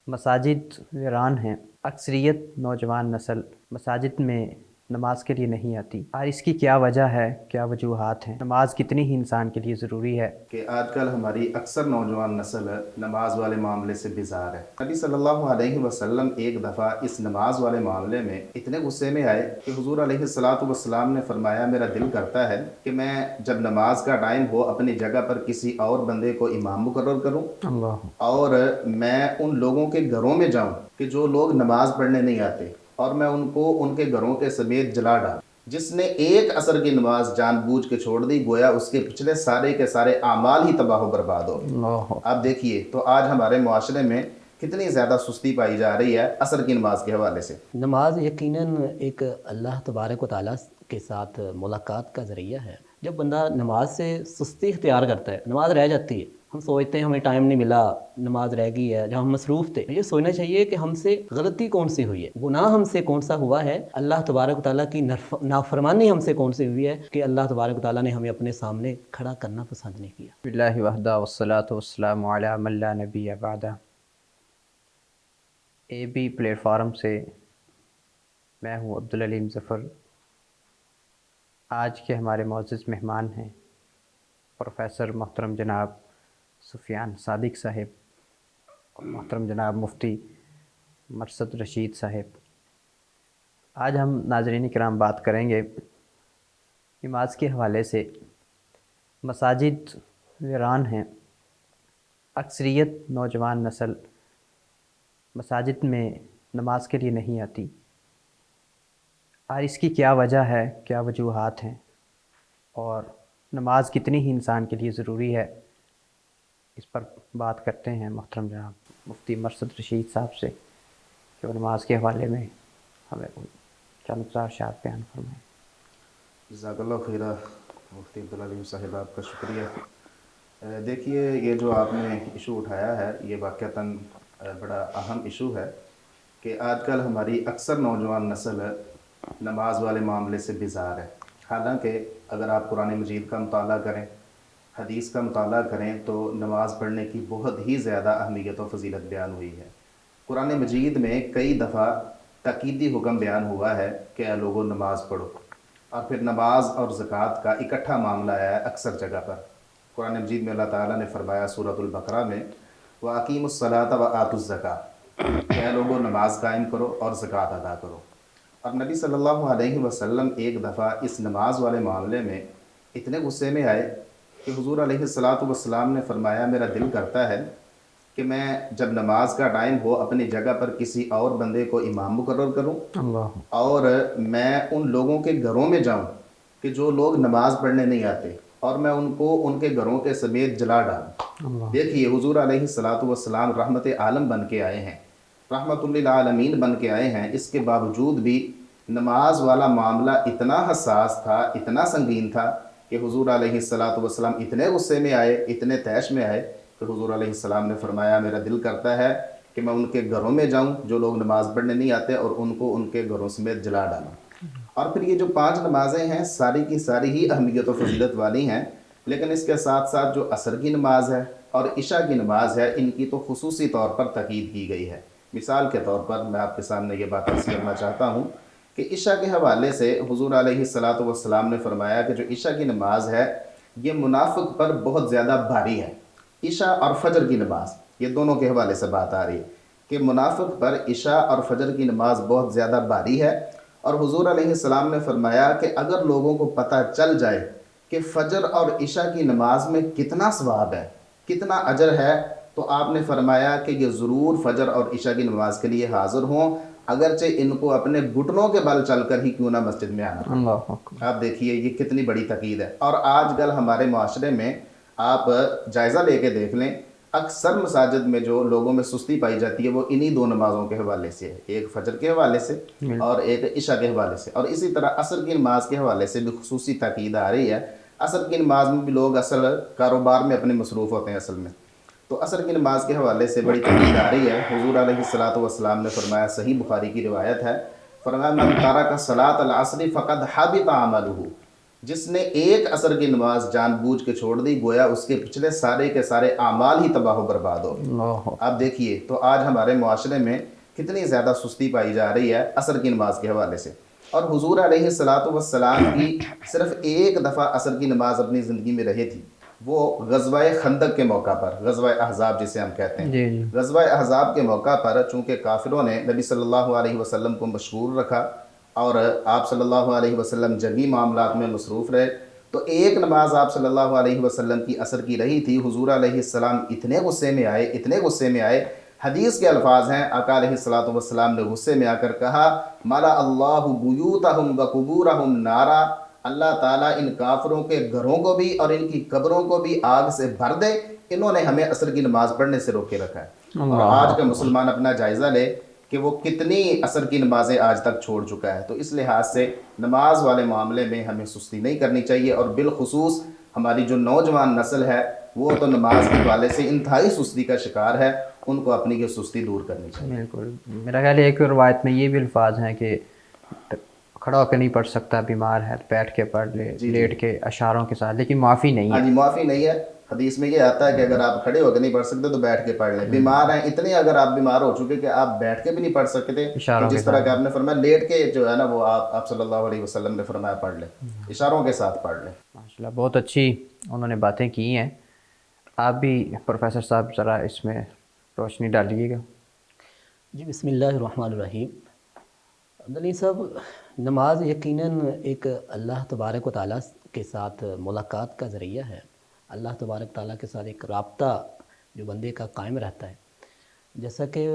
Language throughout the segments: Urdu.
مساجد ویران ہیں۔ اکثریت نوجوان نسل مساجد میں نماز کے لیے نہیں آتی، اور اس کی کیا وجہ ہے، کیا وجوہات ہیں؟ نماز کتنی ہی انسان کے لیے ضروری ہے کہ آج کل ہماری اکثر نوجوان نسل نماز والے معاملے سے بیزار ہے۔ نبی صلی اللہ علیہ وسلم ایک دفعہ اس نماز والے معاملے میں اتنے غصے میں آئے کہ حضور علیہ الصلوۃ نے فرمایا میرا دل کرتا ہے کہ میں جب نماز کا ٹائم ہو اپنی جگہ پر کسی اور بندے کو امام مقرر کروں اور میں ان لوگوں کے گھروں میں جاؤں کہ جو لوگ نماز پڑھنے نہیں آتے، اور میں ان کو ان کے گھروں کے سمیت جلا ڈالوں۔ جس نے ایک عصر کی نماز جان بوجھ کے چھوڑ دی، گویا اس کے پچھلے سارے کے سارے اعمال ہی تباہ و برباد ہو گئے۔ آپ دیکھیے تو آج ہمارے معاشرے میں کتنی زیادہ سستی پائی جا رہی ہے عصر کی نماز کے حوالے سے۔ نماز یقیناً ایک اللہ تبارک و تعالیٰ کے ساتھ ملاقات کا ذریعہ ہے۔ جب بندہ نماز سے سستی اختیار کرتا ہے، نماز رہ جاتی ہے، ہم سوچتے ہیں ہمیں ٹائم نہیں ملا، نماز رہ گئی ہے، جب ہم مصروف تھے۔ یہ سوچنا چاہیے کہ ہم سے غلطی کون سی ہوئی ہے، گناہ ہم سے کون سا ہوا ہے، اللہ تبارک و تعالیٰ کی نافرمانی ہم سے کون سی ہوئی ہے کہ اللہ تبارک و تعالیٰ نے ہمیں اپنے سامنے کھڑا کرنا پسند نہیں کیا۔ باللہ وحدہ والصلاۃ والسلام علی من لا نبی بعدہ۔ اے بی پلیٹ فارم سے میں ہوں عبدالعلیم ظفر۔ آج کے ہمارے معزز مہمان ہیں پروفیسر محترم جناب سفیان صادق صاحب اور محترم جناب مفتی مرشد رشید صاحب۔ آج ہم ناظرین کرام بات کریں گے نماز کے حوالے سے۔ مساجد ویران ہیں، اکثریت نوجوان نسل مساجد میں نماز کے لیے نہیں آتی، اور اس کی کیا وجہ ہے، کیا وجوہات ہیں، اور نماز کتنی ہی انسان کے لیے ضروری ہے، اس پر بات کرتے ہیں محترم جناب مفتی مرشد رشید صاحب سے کہ وہ نماز کے حوالے میں ہمیں چند اشارات بیان فرمائیں۔ جزاک اللہ خیرہ مفتی عبدالعلیم صاحب، آپ کا شکریہ۔ دیکھیے یہ جو آپ نے ایشو اٹھایا ہے یہ واقعتاً بڑا اہم ایشو ہے کہ آج کل ہماری اکثر نوجوان نسل نماز والے معاملے سے بیزار ہے۔ حالانکہ اگر آپ قرآن مجید کا مطالعہ کریں، حدیث کا مطالعہ کریں تو نماز پڑھنے کی بہت ہی زیادہ اہمیت و فضیلت بیان ہوئی ہے۔ قرآن مجید میں کئی دفعہ تاکیدی حکم بیان ہوا ہے کہ اے لوگوں نماز پڑھو، اور پھر نماز اور زکوٰۃ کا اکٹھا معاملہ آیا ہے اکثر جگہ پر۔ قرآن مجید میں اللہ تعالیٰ نے فرمایا سورۃ البقرہ میں وَأَقِیمُوا الصَّلَاةَ وَآتُوا الزَّکَاةَ کہ اے لوگوں نماز قائم کرو اور زکوٰۃ ادا کرو۔ اور نبی صلی اللہ علیہ وسلم ایک دفعہ اس نماز والے معاملے میں اتنے غصے میں آئے کہ حضور علیہ الصلوۃ نے فرمایا میرا دل کرتا ہے کہ میں جب نماز کا ٹائم ہو اپنی جگہ پر کسی اور بندے کو امام مقرر کروں اور میں ان لوگوں کے گھروں میں جاؤں کہ جو لوگ نماز پڑھنے نہیں آتے، اور میں ان کو ان کے گھروں کے سمیت جلا ڈالوں۔ دیکھیے حضور علیہ الصلوۃ رحمت عالم بن کے آئے ہیں، رحمت للعالمین بن کے آئے ہیں، اس کے باوجود بھی نماز والا معاملہ اتنا حساس تھا، اتنا سنگین تھا کہ حضور علیہ السلام اتنے غصے میں آئے، اتنے طیش میں آئے کہ حضور علیہ السلام نے فرمایا میرا دل کرتا ہے کہ میں ان کے گھروں میں جاؤں جو لوگ نماز پڑھنے نہیں آتے اور ان کو ان کے گھروں سمیت جلا ڈالوں۔ اور پھر یہ جو 5 نمازیں ہیں ساری کی ساری ہی اہمیت و فضیلت والی ہیں، لیکن اس کے ساتھ ساتھ جو عصر کی نماز ہے اور عشاء کی نماز ہے ان کی تو خصوصی طور پر تاکید کی گئی ہے۔ مثال کے طور پر میں آپ کے سامنے یہ بات عرض کرنا چاہتا ہوں کہ عشاء کے حوالے سے حضور علیہ السلام نے فرمایا کہ جو عشاء کی نماز ہے یہ منافق پر بہت زیادہ بھاری ہے۔ عشاء اور فجر کی نماز یہ دونوں کے حوالے سے بات آ رہی ہے کہ منافق پر عشاء اور فجر کی نماز بہت زیادہ بھاری ہے، اور حضور علیہ السلام نے فرمایا کہ اگر لوگوں کو پتہ چل جائے کہ فجر اور عشاء کی نماز میں کتنا ثواب ہے، کتنا اجر ہے، تو آپ نے فرمایا کہ یہ ضرور فجر اور عشاء کی نماز کے لیے حاضر ہوں، اگرچہ ان کو اپنے گھٹنوں کے بل چل کر ہی کیوں نہ مسجد میں آنا۔ آپ دیکھیے یہ کتنی بڑی تاکید ہے۔ اور آج کل ہمارے معاشرے میں آپ جائزہ لے کے دیکھ لیں، اکثر مساجد میں جو لوگوں میں سستی پائی جاتی ہے وہ انہی 2 نمازوں کے حوالے سے ہے، ایک فجر کے حوالے سے اور ایک عشاء کے حوالے سے۔ اور اسی طرح عصر کی نماز کے حوالے سے بھی خصوصی تاکید آ رہی ہے۔ عصر کی نماز میں بھی لوگ اصل کاروبار میں اپنے مصروف ہوتے ہیں اصل میں، تو عصر کی نماز کے حوالے سے بڑی تاکید آ رہی ہے۔ حضور علیہ السلام نے فرمایا، صحیح بخاری کی روایت ہے، فرمایا من ترک صلاۃ العصر فقد حبط عملہ جس نے ایک عصر کی نماز جان بوجھ کے چھوڑ دی گویا اس کے پچھلے سارے کے سارے اعمال ہی تباہ و برباد ہو گئے۔ اللہ آپ دیکھیے تو آج ہمارے معاشرے میں کتنی زیادہ سستی پائی جا رہی ہے عصر کی نماز کے حوالے سے، اور حضور علیہ الصلاۃ والسلام کی صرف ایک دفعہ عصر کی نماز اپنی زندگی میں رہی تھی، وہ غزوہ خندق کے موقع پر، غزوہ احزاب جسے ہم کہتے ہیں، جی غزوہ احزاب کے موقع پر چونکہ کافروں نے نبی صلی اللہ علیہ وسلم کو مشغول رکھا اور آپ صلی اللہ علیہ وسلم جنگی معاملات میں مصروف رہے، تو ایک نماز آپ صلی اللہ علیہ وسلم کی عصر کی رہی تھی، حضور علیہ السلام اتنے غصے میں آئے، حدیث کے الفاظ ہیں، آقا علیہ الصلاۃ والسلام نے غصے میں آ کر کہا ملا اللہ بیوتہم وقبورہم نارا، اللہ تعالیٰ ان کافروں کے گھروں کو بھی اور ان کی قبروں کو بھی آگ سے بھر دے، انہوں نے ہمیں عصر کی نماز پڑھنے سے روکے رکھا ہے۔ اور آج کا مسلمان اپنا جائزہ لے کہ وہ کتنی عصر کی نمازیں آج تک چھوڑ چکا ہے۔ تو اس لحاظ سے نماز والے معاملے میں ہمیں سستی نہیں کرنی چاہیے، اور بالخصوص ہماری جو نوجوان نسل ہے وہ تو نماز کے حوالے سے انتہائی سستی کا شکار ہے، ان کو اپنی یہ سستی دور کرنی چاہیے۔ بالکل، میرا خیال ہے ایک روایت میں یہ بھی الفاظ ہیں کہ کھڑا ہو کے نہیں پڑھ سکتا، بیمار ہے تو بیٹھ کے پڑھ لے، لیٹ کے اشاروں کے ساتھ، لیکن معافی نہیں ہاں ہے۔ جی، معافی نہیں ہے، حدیث میں یہ آتا ہے کہ اگر آپ کھڑے ہو کے نہیں پڑھ سکتے تو بیٹھ کے پڑھ لیں، بیمار ہیں اتنے، اگر آپ بیمار ہو چکے کہ آپ بیٹھ کے بھی نہیں پڑھ سکتے تو جس طرح کہ آپ نے فرمایا لیٹ کے جو ہے نا وہ آپ صلی اللہ علیہ وسلم نے فرمایا پڑھ لیں، اشاروں کے ساتھ پڑھ لیں۔ ماشاءاللہ بہت اچھی انہوں نے باتیں کی ہیں۔ آپ بھی پروفیسر صاحب ذرا اس میں روشنی ڈالیے گا۔ جی بسم اللہ الرحمن الرحیم۔ عبدالعلی صاحب، نماز یقیناً ایک اللہ تبارک و تعالیٰ کے ساتھ ملاقات کا ذریعہ ہے، اللہ تبارک تعالیٰ کے ساتھ ایک رابطہ جو بندے کا قائم رہتا ہے۔ جیسا کہ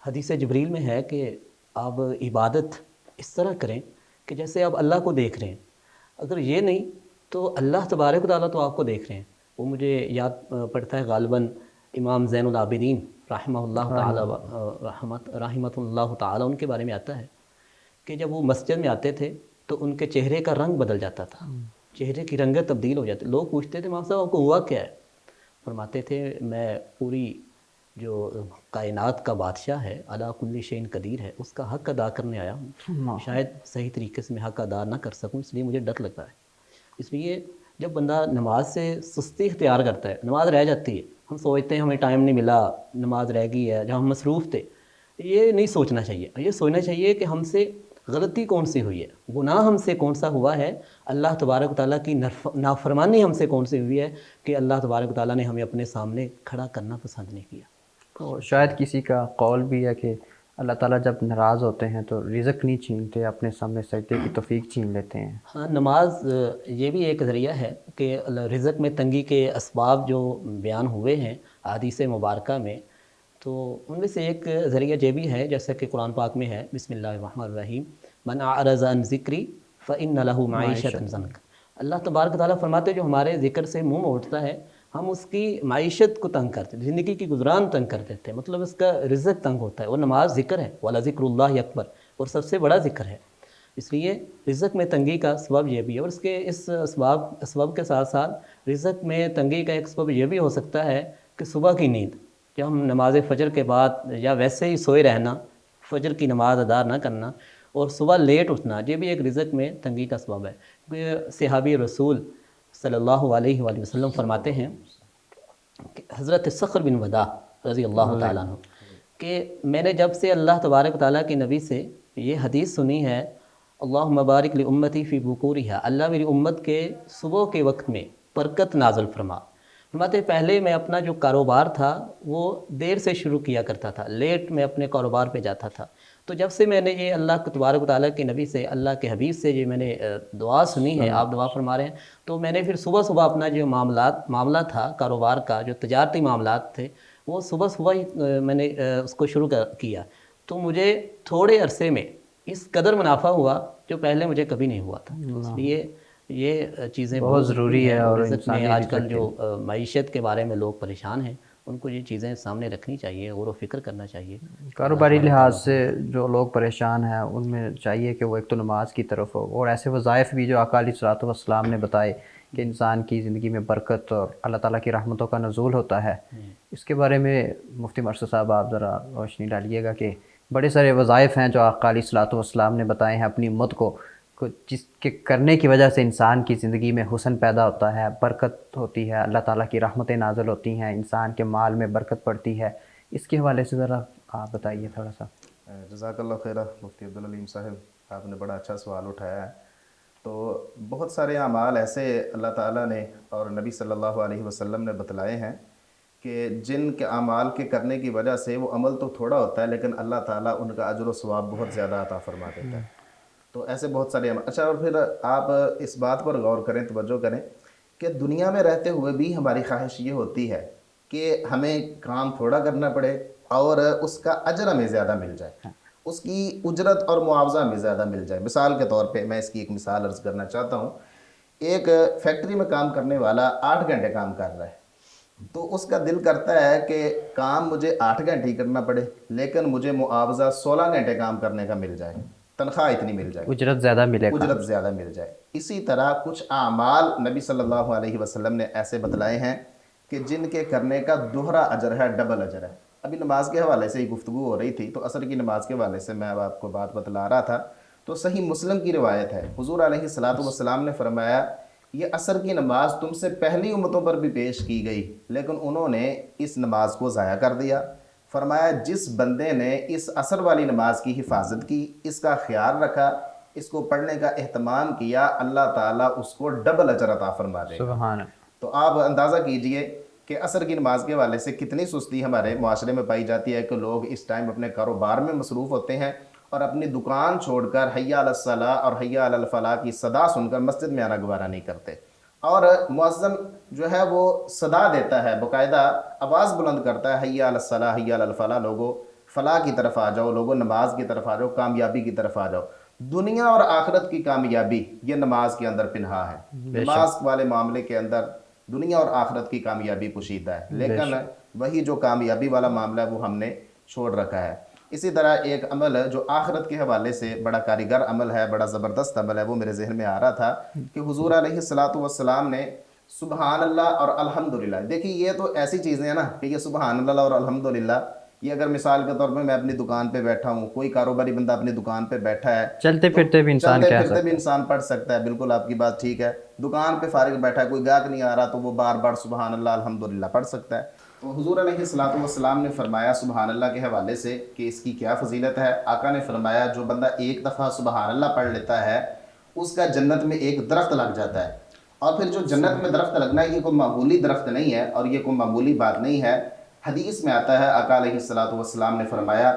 حدیث جبریل میں ہے کہ آپ عبادت اس طرح کریں کہ جیسے آپ اللہ کو دیکھ رہے ہیں، اگر یہ نہیں تو اللہ تبارک و تعالیٰ تو آپ کو دیکھ رہے ہیں۔ وہ مجھے یاد پڑتا ہے غالباً امام زین العابدین رحمہ اللہ تعالیٰ رحمۃ اللہ تعالیٰ ان کے بارے میں آتا ہے کہ جب وہ مسجد میں آتے تھے تو ان کے چہرے کا رنگ بدل جاتا تھا، چہرے کی رنگت تبدیل ہو جاتی۔ لوگ پوچھتے تھے امام صاحب آپ کو ہوا کیا ہے؟ فرماتے تھے میں پوری جو کائنات کا بادشاہ ہے، علی کل شیء قدیر ہے، اس کا حق ادا کرنے آیا ہوں، شاید صحیح طریقے سے میں حق ادا نہ کر سکوں، اس لیے مجھے ڈر لگتا ہے۔ اس لیے جب بندہ نماز سے سستی اختیار کرتا ہے، نماز رہ جاتی ہے، ہم سوچتے ہیں ہمیں ٹائم نہیں ملا، نماز رہ گئی ہے، جب ہم مصروف تھے، یہ نہیں سوچنا چاہیے۔ یہ سوچنا چاہیے کہ ہم سے غلطی کون سی ہوئی ہے، گناہ ہم سے کون سا ہوا ہے، اللہ تبارک و تعالیٰ کی نافرمانی ہم سے کون سی ہوئی ہے کہ اللہ تبارک و تعالیٰ نے ہمیں اپنے سامنے کھڑا کرنا پسند نہیں کیا۔ تو شاید کسی کا قول بھی ہے کہ اللہ تعالیٰ جب ناراض ہوتے ہیں تو رزق نہیں چھینتے، اپنے سامنے سجدے کی توفیق چھین لیتے ہیں۔ ہاں، نماز یہ بھی ایک ذریعہ ہے کہ رزق میں تنگی کے اسباب جو بیان ہوئے ہیں احادیث مبارکہ میں، تو ان میں سے ایک ذریعہ یہ بھی ہے جیسا کہ قرآن پاک میں ہے، بسم اللہ الرحمن الرحیم، من اعرض عن ذکری فإن له معیشۃ ضنک۔ اللہ تبارک تعالیٰ فرماتے جو ہمارے ذکر سے منہ موڑتا ہے ہم اس کی معیشت کو تنگ کرتے، زندگی کی گزران تنگ کر دیتے ہیں، مطلب اس کا رزق تنگ ہوتا ہے۔ اور نماز ذکر ہے، وَلَذِكْرُ اللَّهِ اکبر، اور سب سے بڑا ذکر ہے، اس لیے رزق میں تنگی کا سبب یہ بھی ہے۔ اور اس اسباب کے ساتھ ساتھ رزق میں تنگی کا ایک سبب یہ بھی ہو سکتا ہے کہ صبح کی نیند، جب ہم نماز فجر کے بعد یا ویسے ہی سوئے رہنا، فجر کی نماز ادا نہ کرنا اور صبح لیٹ اٹھنا، یہ بھی ایک رزق میں تنگی کا سبب ہے۔ کیونکہ صحابی رسول صلی اللہ علیہ وآلہ وسلم فرماتے ہیں کہ حضرت صخر بن وداع رضی اللہ تعالیٰ عنہ کہ میں نے جب سے اللہ تبارک و تعالیٰ کے نبی سے یہ حدیث سنی ہے، اللہم بارک لامتی فی بکورہا، اللہ میری امت کے صبح کے وقت میں برکت نازل فرما۔ فرماتے پہلے میں اپنا جو کاروبار تھا وہ دیر سے شروع کیا کرتا تھا، لیٹ میں اپنے کاروبار پہ جاتا تھا، تو جب سے میں نے یہ اللہ تبارک و تعالیٰ کے نبی سے، اللہ کے حبیب سے یہ میں نے دعا سنی ہے، آپ دعا فرما رہے ہیں، تو میں نے پھر صبح اپنا جو معاملہ تھا کاروبار کا، جو تجارتی معاملات تھے، وہ صبح ہی میں نے اس کو شروع کیا، تو مجھے تھوڑے عرصے میں اس قدر منافع ہوا جو پہلے مجھے کبھی نہیں ہوا تھا۔ اس لیے یہ چیزیں بہت ضروری ہے، اور رزق میں آج کل جو معیشت کے بارے میں لوگ پریشان ہیں ان کو یہ چیزیں سامنے رکھنی چاہیے، غور و فکر کرنا چاہیے۔ کاروباری لحاظ سے جو لوگ پریشان ہیں ان میں چاہیے کہ وہ ایک تو نماز کی طرف ہو، اور ایسے وظائف بھی جو آقا علیہ الصلوۃ والسلام نے بتائے کہ انسان کی زندگی میں برکت اور اللہ تعالیٰ کی رحمتوں کا نزول ہوتا ہے، اس کے بارے میں مفتی مرشد صاحب آپ ذرا روشنی ڈالیے گا کہ بڑے سارے وظائف ہیں جو آقا علیہ الصلوۃ والسلام نے بتائے ہیں اپنی امت کو جس کے کرنے کی وجہ سے انسان کی زندگی میں حسن پیدا ہوتا ہے، برکت ہوتی ہے، اللہ تعالیٰ کی رحمتیں نازل ہوتی ہیں، انسان کے مال میں برکت پڑتی ہے، اس کے حوالے سے ذرا آپ بتائیے تھوڑا سا۔ جزاک اللہ خیرہ مفتی عبدالعلیم صاحب، آپ نے بڑا اچھا سوال اٹھایا ہے۔ تو بہت سارے اعمال ایسے اللہ تعالیٰ نے اور نبی صلی اللہ علیہ وسلم نے بتلائے ہیں کہ جن کے اعمال کے کرنے کی وجہ سے وہ عمل تو تھوڑا ہوتا ہے لیکن اللہ تعالیٰ ان کا اجر و ثواب بہت زیادہ عطا فرما دیتا ہے۔ تو ایسے بہت سارے عمل۔ اچھا، اور پھر آپ اس بات پر غور کریں، توجہ کریں کہ دنیا میں رہتے ہوئے بھی ہماری خواہش یہ ہوتی ہے کہ ہمیں کام تھوڑا کرنا پڑے اور اس کا اجر ہمیں زیادہ مل جائے، اس کی اجرت اور معاوضہ ہمیں زیادہ مل جائے۔ مثال کے طور پہ میں اس کی ایک مثال عرض کرنا چاہتا ہوں۔ ایک فیکٹری میں کام کرنے والا 8 گھنٹے کام کر رہا ہے، تو اس کا دل کرتا ہے کہ کام مجھے 8 گھنٹے ہی کرنا پڑے لیکن مجھے معاوضہ 16 گھنٹے کام کرنے کا مل جائے، تنخواہ اتنی مل جائے، اجرت زیادہ ملے گا، اجرت زیادہ مل جائے۔ اسی طرح کچھ اعمال نبی صلی اللہ علیہ وسلم نے ایسے بتلائے ہیں کہ جن کے کرنے کا دوہرا اجر ہے، ڈبل اجر ہے۔ ابھی نماز کے حوالے سے ہی گفتگو ہو رہی تھی، تو عصر کی نماز کے حوالے سے میں اب آپ کو بات بتلا رہا تھا۔ تو صحیح مسلم کی روایت ہے، حضور علیہ الصلاۃ والسلام نے فرمایا یہ عصر کی نماز تم سے پہلی امتوں پر بھی پیش کی گئی لیکن انہوں نے اس نماز کو ضائع کر دیا۔ فرمایا جس بندے نے اس عصر والی نماز کی حفاظت کی، اس کا خیال رکھا، اس کو پڑھنے کا اہتمام کیا، اللہ تعالیٰ اس کو ڈبل اجر عطا فرما دے گا۔ سبحان۔ تو آپ اندازہ کیجئے کہ عصر کی نماز کے حوالے سے کتنی سستی ہمارے معاشرے میں پائی جاتی ہے کہ لوگ اس ٹائم اپنے کاروبار میں مصروف ہوتے ہیں اور اپنی دکان چھوڑ کر حی علی الصلاۃ اور حی علی الفلاح کی صدا سن کر مسجد میں آنا گوارہ نہیں کرتے، اور مؤذن جو ہے وہ صدا دیتا ہے، باقاعدہ آواز بلند کرتا ہے، حی علی الصلاۃ حی علی الفلاح، لوگوں فلاح کی طرف آ جاؤ، لوگوں نماز کی طرف آ جاؤ، کامیابی کی طرف آ جاؤ۔ دنیا اور آخرت کی کامیابی یہ نماز کے اندر پنہا ہے، نماز والے معاملے کے اندر دنیا اور آخرت کی کامیابی پوشیدہ ہے، لیکن وہی جو کامیابی والا معاملہ ہے وہ ہم نے چھوڑ رکھا ہے۔ اسی طرح ایک عمل جو آخرت کے حوالے سے بڑا کاریگر عمل ہے، بڑا زبردست عمل ہے، وہ میرے ذہن میں آ رہا تھا کہ حضور علیہ الصلاۃ والسلام نے سبحان اللہ اور الحمدللہ، دیکھیے یہ تو ایسی چیزیں ہیں نا کہ یہ سبحان اللہ اور الحمدللہ، یہ اگر مثال کے طور پہ میں اپنی دکان پہ بیٹھا ہوں، کوئی کاروباری بندہ اپنی دکان پہ بیٹھا ہے، چلتے پھرتے بھی انسان چلتے کہہ پھرتے بھی انسان پڑھ سکتا ہے، بالکل آپ کی بات ٹھیک ہے۔ دکان پہ فارغ بیٹھا ہے، کوئی گاہک نہیں آ رہا تو وہ بار بار سبحان اللہ الحمدللہ پڑھ سکتا ہے۔ تو حضور علیہ الصلاۃ والسلام نے فرمایا سبحان اللہ کے حوالے سے کہ اس کی کیا فضیلت ہے۔ آقا نے فرمایا جو بندہ ایک دفعہ سبحان اللہ پڑھ لیتا ہے اس کا جنت میں ایک درخت لگ جاتا ہے، اور پھر جو جنت میں درخت لگنا ہے یہ کوئی معمولی درخت نہیں ہے اور یہ کوئی معمولی بات نہیں ہے۔ حدیث میں آتا ہے آقا علیہ الصلاۃ والسلام نے فرمایا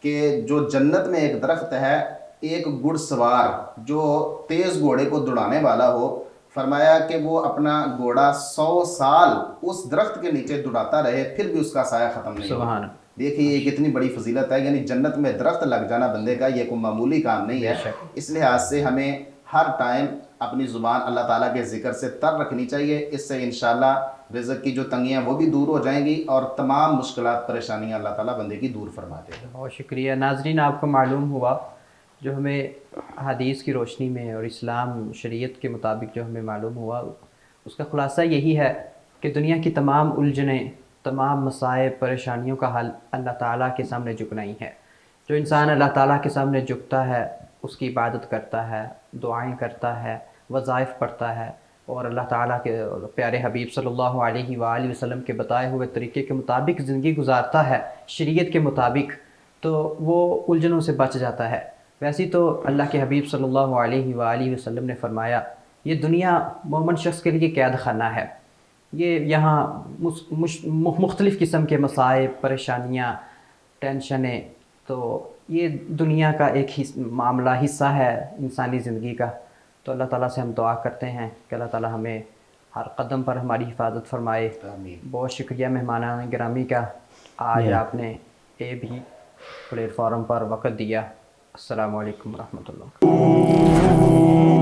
کہ جو جنت میں ایک درخت ہے، ایک گھڑ سوار جو تیز گھوڑے کو دوڑانے والا ہو، فرمایا کہ وہ اپنا گھوڑا 100 سال اس درخت کے نیچے دوڑاتا رہے پھر بھی اس کا سایہ ختم نہیں ہوگا۔ سبحان۔ دیکھیے یہ کتنی بڑی فضیلت ہے، یعنی جنت میں درخت لگ جانا بندے کا یہ کوئی معمولی کام نہیں ہے۔ اس لحاظ سے ہمیں ہر ٹائم اپنی زبان اللہ تعالیٰ کے ذکر سے تر رکھنی چاہیے، اس سے انشاءاللہ رزق کی جو تنگیاں وہ بھی دور ہو جائیں گی اور تمام مشکلات پریشانیاں اللہ تعالیٰ بندے کی دور فرما دے گا۔ بہت شکریہ۔ ناظرین، آپ کو معلوم ہوا جو ہمیں حدیث کی روشنی میں اور اسلام شریعت کے مطابق جو ہمیں معلوم ہوا، اس کا خلاصہ یہی ہے کہ دنیا کی تمام الجھنیں، تمام مسائب، پریشانیوں کا حل اللہ تعالیٰ کے سامنے جھکنا ہی ہے۔ جو انسان اللہ تعالیٰ کے سامنے جھکتا ہے، اس کی عبادت کرتا ہے، دعائیں کرتا ہے، وظائف پڑھتا ہے اور اللہ تعالیٰ کے پیارے حبیب صلی اللہ علیہ وآلہ وسلم کے بتائے ہوئے طریقے کے مطابق زندگی گزارتا ہے، شریعت کے مطابق، تو وہ الجھنوں سے بچ جاتا ہے۔ ویسے تو اللہ کے حبیب صلی اللہ علیہ وآلہ وسلم نے فرمایا یہ دنیا مومن شخص کے لیے قید خانہ ہے، یہ یہاں مختلف قسم کے مسائب، پریشانیاں، ٹینشنیں، تو یہ دنیا کا ایک معاملہ حصہ ہے انسانی زندگی کا۔ تو اللہ تعالیٰ سے ہم دعا کرتے ہیں کہ اللہ تعالیٰ ہمیں ہر قدم پر ہماری حفاظت فرمائے۔ بہت شکریہ مہمانان گرامی کا، آج آپ نے یہ بھی پلیٹ فارم پر وقت دیا۔ السلام علیکم ورحمۃ اللہ۔